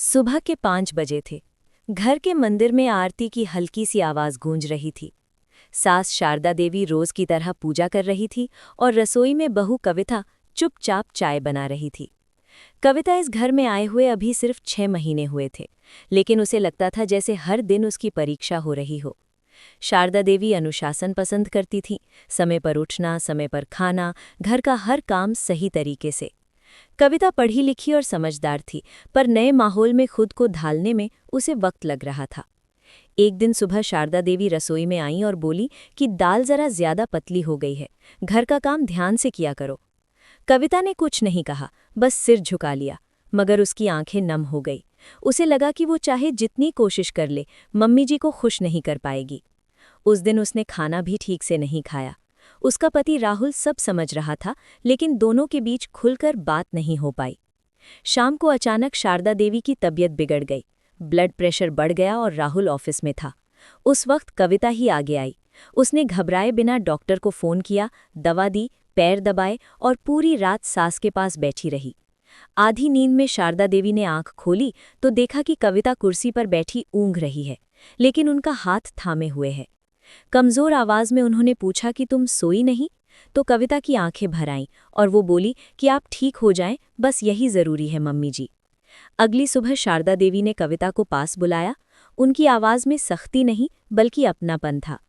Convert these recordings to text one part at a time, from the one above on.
सुबह के 5 बजे थे। घर के मंदिर में आरती की हल्की सी आवाज गूंज रही थी। सास शारदा देवी रोज की तरह पूजा कर रही थी और रसोई में बहू कविता चुपचाप चाय बना रही थी। कविता इस घर में आए हुए अभी सिर्फ 6 महीने हुए थे, लेकिन उसे लगता था जैसे हर दिन उसकी परीक्षा हो रही हो। शारदा देवी अनुशासन पसंद करती थी, समय पर उठना, समय पर खाना, घर का हर काम सही तरीके से। कविता पढ़ी लिखी और समझदार थी, पर नए माहौल में खुद को ढालने में उसे वक्त लग रहा था। एक दिन सुबह शारदा देवी रसोई में आईं और बोली कि दाल जरा ज्यादा पतली हो गई है, घर का काम ध्यान से किया करो। कविता ने कुछ नहीं कहा, बस सिर झुका लिया, मगर उसकी आंखें नम हो गई। उसे लगा कि वो चाहे जितनी कोशिश कर ले, मम्मी जी को खुश नहीं कर पाएगी। उस दिन उसने खाना भी ठीक से नहीं खाया। उसका पति राहुल सब समझ रहा था, लेकिन दोनों के बीच खुलकर बात नहीं हो पाई। शाम को अचानक शारदा देवी की तबीयत बिगड़ गई। ब्लड प्रेशर बढ़ गया और राहुल ऑफिस में था। उस वक्त कविता ही आगे आई। उसने घबराए बिना डॉक्टर को फोन किया, दवा दी, पैर दबाए और पूरी रात सास के पास बैठी रही। आधी नींद में शारदा देवी ने आंख खोली तो देखा कि कविता कुर्सी पर बैठी ऊँघ रही है, लेकिन उनका हाथ थामे हुए है। कमजोर आवाज में उन्होंने पूछा कि तुम सोई नहीं? तो कविता की आंखें भर आईं और वो बोली कि आप ठीक हो जाएं, बस यही जरूरी है मम्मी जी। अगली सुबह शारदा देवी ने कविता को पास बुलाया। उनकी आवाज में सख्ती नहीं, बल्कि अपनापन था।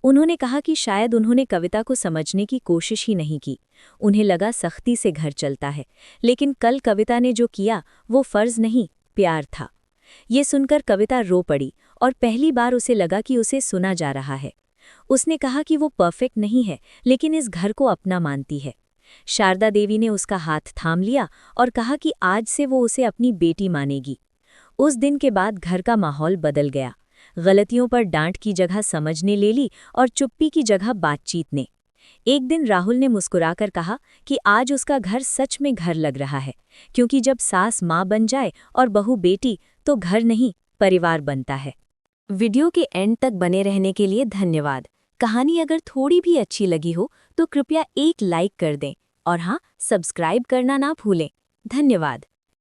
उन्होंने कहा कि शायद उन्होंने कविता को समझने की कोशिश ही नहीं की। उन्हें लगा सख्ती से घर चलता है, लेकिन कल कविता ने जो किया वो फर्ज नहीं, प्यार था। ये सुनकर कविता रो पड़ी और पहली बार उसे लगा कि उसे सुना जा रहा है। उसने कहा कि वो परफेक्ट नहीं है, लेकिन इस घर को अपना मानती है। शारदा देवी ने उसका हाथ थाम लिया और कहा कि आज से वो उसे अपनी बेटी मानेगी। उस दिन के बाद घर का माहौल बदल गया। गलतियों पर डांट की जगह समझने ले ली और चुप्पी की जगह बातचीत ने। एक दिन राहुल ने मुस्कुराकर कहा कि आज उसका घर सच में घर लग रहा है, क्योंकि जब सास माँ बन जाए और बहू बेटी, तो घर नहीं, परिवार बनता है। वीडियो के एंड तक बने रहने के लिए धन्यवाद। कहानी अगर थोड़ी भी अच्छी लगी हो तो कृपया एक लाइक कर दें और हाँ, सब्सक्राइब करना ना भूलें। धन्यवाद।